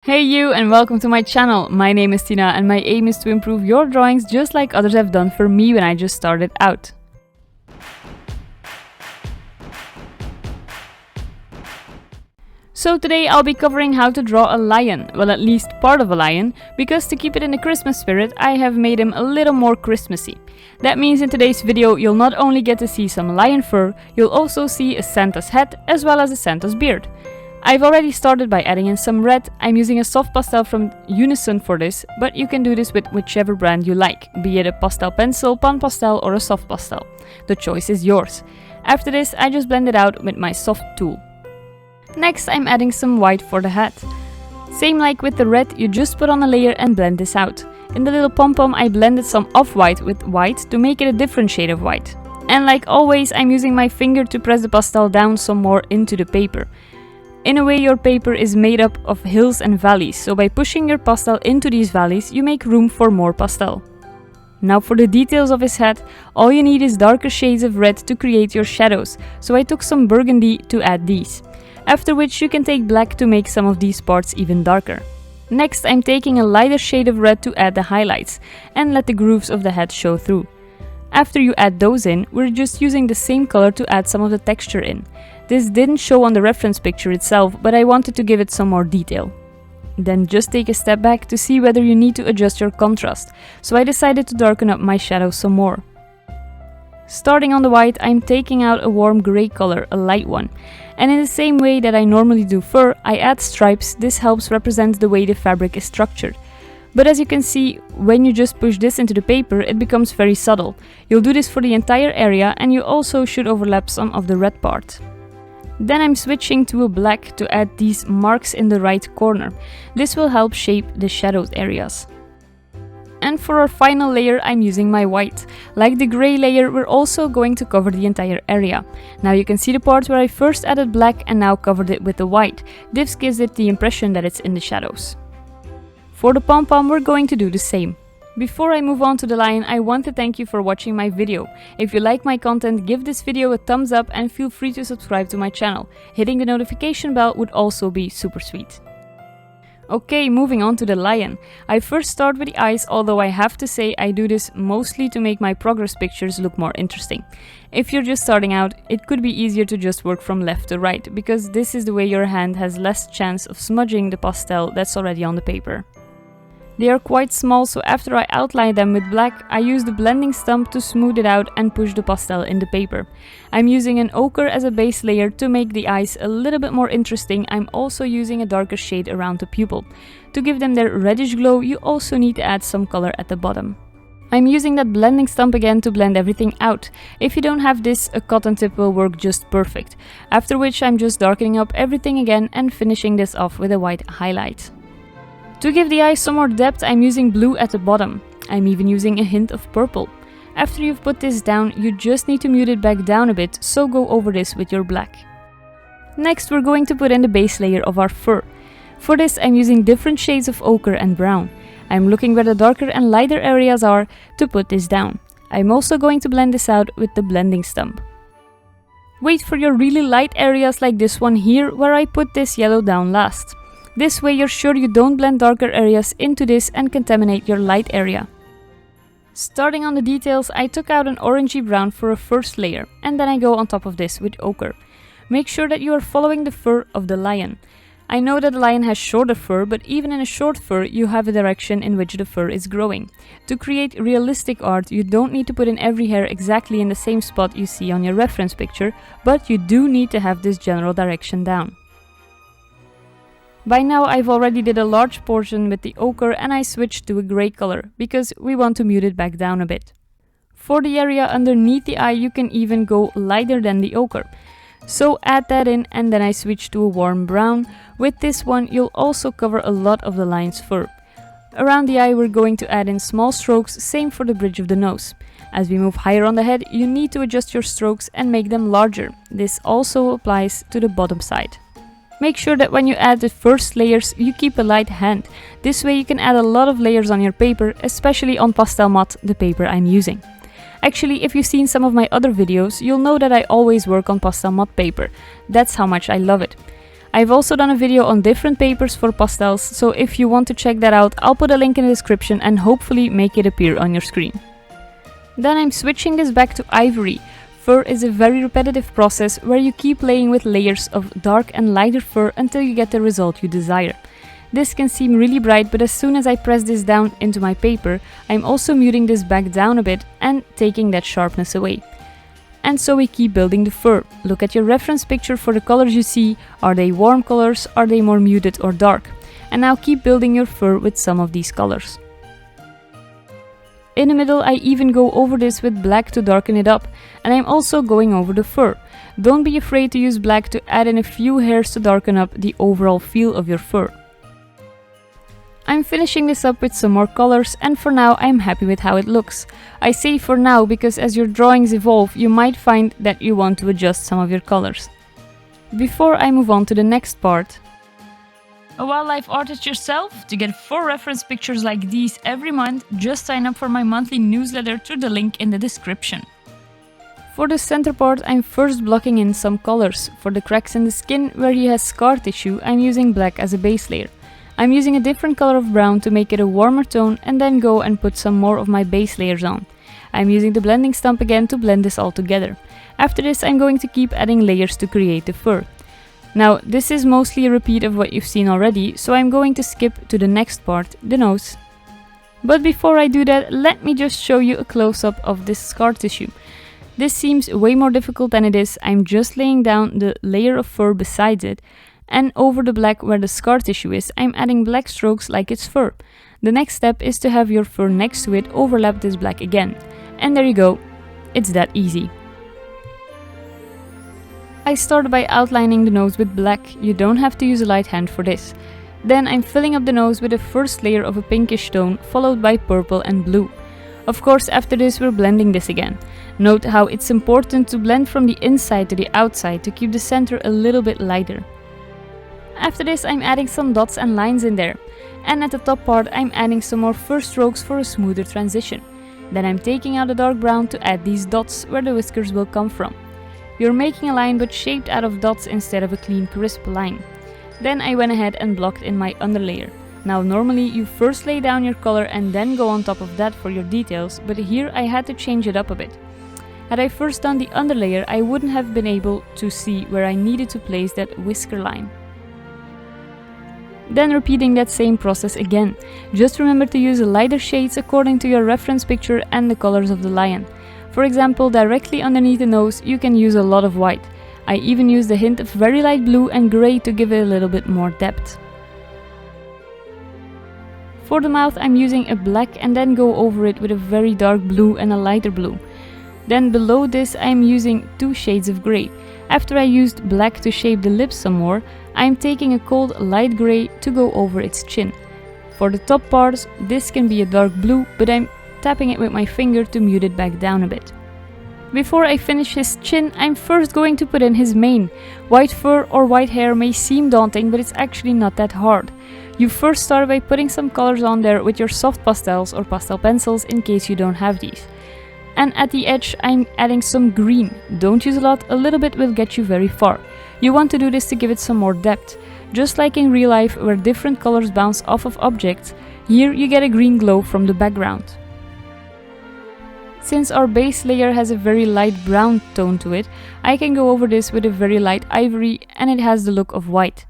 Hey you, and welcome to my channel. My name is Tina and my aim is to improve your drawings just like others have done for me when I just started out. So today I'll be covering how to draw a lion, well at least part of a lion, because to keep it in the Christmas spirit I have made him a little more Christmassy. That means in today's video you'll not only get to see some lion fur, you'll also see a Santa's hat as well as a Santa's beard. I've already started by adding in some red. I'm using a soft pastel from Unison for this, but you can do this with whichever brand you like, be it a pastel pencil, pan pastel or a soft pastel. The choice is yours. After this I just blend it out with my soft tool. Next I'm adding some white for the hat. Same like with the red, you just put on a layer and blend this out. In the little pom-pom I blended some off-white with white to make it a different shade of white. And like always I'm using my finger to press the pastel down some more into the paper. In a way, your paper is made up of hills and valleys, so by pushing your pastel into these valleys, you make room for more pastel. Now for the details of his hat, all you need is darker shades of red to create your shadows, so I took some burgundy to add these. After which you can take black to make some of these parts even darker. Next I'm taking a lighter shade of red to add the highlights, and let the grooves of the hat show through. After you add those in, we're just using the same color to add some of the texture in. This didn't show on the reference picture itself, but I wanted to give it some more detail. Then just take a step back to see whether you need to adjust your contrast, so I decided to darken up my shadow some more. Starting on the white, I'm taking out a warm grey color, a light one. And in the same way that I normally do fur, I add stripes. This helps represent the way the fabric is structured. But as you can see, when you just push this into the paper, it becomes very subtle. You'll do this for the entire area, and you also should overlap some of the red part. Then I'm switching to a black to add these marks in the right corner. This will help shape the shadowed areas. And for our final layer I'm using my white. Like the grey layer, we're also going to cover the entire area. Now you can see the part where I first added black and now covered it with the white. This gives it the impression that it's in the shadows. For the pom-pom we're going to do the same. Before I move on to the lion, I want to thank you for watching my video. If you like my content, give this video a thumbs up and feel free to subscribe to my channel. Hitting the notification bell would also be super sweet. Okay, moving on to the lion. I first start with the eyes, although I have to say I do this mostly to make my progress pictures look more interesting. If you're just starting out, it could be easier to just work from left to right, because this is the way your hand has less chance of smudging the pastel that's already on the paper. They are quite small, so after I outline them with black, I use the blending stump to smooth it out and push the pastel in the paper. I'm using an ochre as a base layer to make the eyes a little bit more interesting. I'm also using a darker shade around the pupil. To give them their reddish glow, you also need to add some color at the bottom. I'm using that blending stump again to blend everything out. If you don't have this, a cotton tip will work just perfect. After which I'm just darkening up everything again and finishing this off with a white highlight. To give the eyes some more depth, I'm using blue at the bottom. I'm even using a hint of purple. After you've put this down, you just need to mute it back down a bit, so go over this with your black. Next we're going to put in the base layer of our fur. For this I'm using different shades of ochre and brown. I'm looking where the darker and lighter areas are to put this down. I'm also going to blend this out with the blending stump. Wait for your really light areas like this one here, where I put this yellow down last. This way you're sure you don't blend darker areas into this and contaminate your light area. Starting on the details, I took out an orangey brown for a first layer, and then I go on top of this with ochre. Make sure that you are following the fur of the lion. I know that the lion has shorter fur, but even in a short fur you have a direction in which the fur is growing. To create realistic art, you don't need to put in every hair exactly in the same spot you see on your reference picture, but you do need to have this general direction down. By now I've already did a large portion with the ochre and I switched to a grey color, because we want to mute it back down a bit. For the area underneath the eye you can even go lighter than the ochre. So add that in, and then I switch to a warm brown. With this one you'll also cover a lot of the lion's fur. Around the eye we're going to add in small strokes, same for the bridge of the nose. As we move higher on the head you need to adjust your strokes and make them larger. This also applies to the bottom side. Make sure that when you add the first layers you keep a light hand. This way you can add a lot of layers on your paper, especially on pastel matte, the paper I'm using. Actually, if you've seen some of my other videos, you'll know that I always work on pastel matte paper. That's how much I love it. I've also done a video on different papers for pastels, so if you want to check that out, I'll put a link in the description and hopefully make it appear on your screen. Then I'm switching this back to ivory. Fur is a very repetitive process where you keep playing with layers of dark and lighter fur until you get the result you desire. This can seem really bright, but as soon as I press this down into my paper, I'm also muting this back down a bit and taking that sharpness away. And so we keep building the fur. Look at your reference picture for the colors you see. Are they warm colors? Are they more muted or dark? And now keep building your fur with some of these colors. In the middle, I even go over this with black to darken it up, and I'm also going over the fur. Don't be afraid to use black to add in a few hairs to darken up the overall feel of your fur. I'm finishing this up with some more colors, and for now I'm happy with how it looks. I say for now because as your drawings evolve, you might find that you want to adjust some of your colors. Before I move on to the next part. A wildlife artist yourself? To get 4 reference pictures like these every month, just sign up for my monthly newsletter through the link in the description. For the center part, I'm first blocking in some colors. For the cracks in the skin where he has scar tissue, I'm using black as a base layer. I'm using a different color of brown to make it a warmer tone and then go and put some more of my base layers on. I'm using the blending stump again to blend this all together. After this, I'm going to keep adding layers to create the fur. Now, this is mostly a repeat of what you've seen already, so I'm going to skip to the next part, the nose. But before I do that, let me just show you a close-up of this scar tissue. This seems way more difficult than it is. I'm just laying down the layer of fur besides it, and over the black where the scar tissue is, I'm adding black strokes like it's fur. The next step is to have your fur next to it overlap this black again. And there you go, it's that easy. I started by outlining the nose with black. You don't have to use a light hand for this. Then I'm filling up the nose with the first layer of a pinkish tone, followed by purple and blue. Of course, after this we're blending this again. Note how it's important to blend from the inside to the outside to keep the center a little bit lighter. After this I'm adding some dots and lines in there. And at the top part I'm adding some more fur strokes for a smoother transition. Then I'm taking out the dark brown to add these dots where the whiskers will come from. You're making a line but shaped out of dots instead of a clean crisp line. Then I went ahead and blocked in my underlayer. Now normally you first lay down your color and then go on top of that for your details, but here I had to change it up a bit. Had I first done the underlayer, I wouldn't have been able to see where I needed to place that whisker line. Then repeating that same process again. Just remember to use lighter shades according to your reference picture and the colors of the lion. For example, directly underneath the nose you can use a lot of white. I even used a hint of very light blue and grey to give it a little bit more depth. For the mouth I'm using a black and then go over it with a very dark blue and a lighter blue. Then below this I'm using 2 shades of grey. After I used black to shape the lips some more, I'm taking a cold light grey to go over its chin. For the top parts, this can be a dark blue, but I'm tapping it with my finger to mute it back down a bit. Before I finish his chin, I'm first going to put in his mane. White fur or white hair may seem daunting, but it's actually not that hard. You first start by putting some colors on there with your soft pastels or pastel pencils in case you don't have these. And at the edge I'm adding some green. Don't use a lot, a little bit will get you very far. You want to do this to give it some more depth. Just like in real life where different colors bounce off of objects, here you get a green glow from the background. Since our base layer has a very light brown tone to it, I can go over this with a very light ivory and it has the look of white.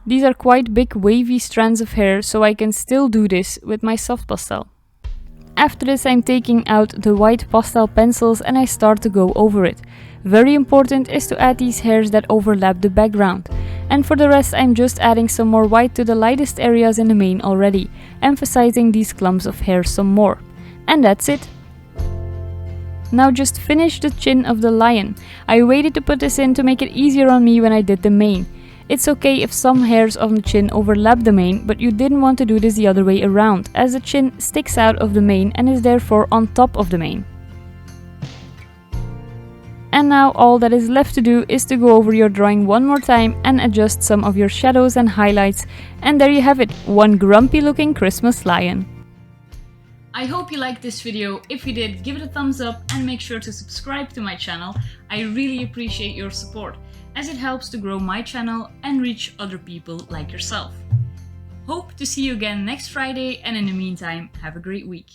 These are quite big wavy strands of hair, so I can still do this with my soft pastel. After this I'm taking out the white pastel pencils and I start to go over it. Very important is to add these hairs that overlap the background. And for the rest I'm just adding some more white to the lightest areas in the mane already, emphasizing these clumps of hair some more. And that's it. Now just finish the chin of the lion. I waited to put this in to make it easier on me when I did the mane. It's okay if some hairs on the chin overlap the mane, but you didn't want to do this the other way around, as the chin sticks out of the mane and is therefore on top of the mane. And now all that is left to do is to go over your drawing one more time and adjust some of your shadows and highlights, and there you have it, one grumpy looking Christmas lion. I hope you liked this video. If you did, give it a thumbs up and make sure to subscribe to my channel. I really appreciate your support. as it helps to grow my channel and reach other people like yourself. Hope to see you again next Friday, and in the meantime, have a great week.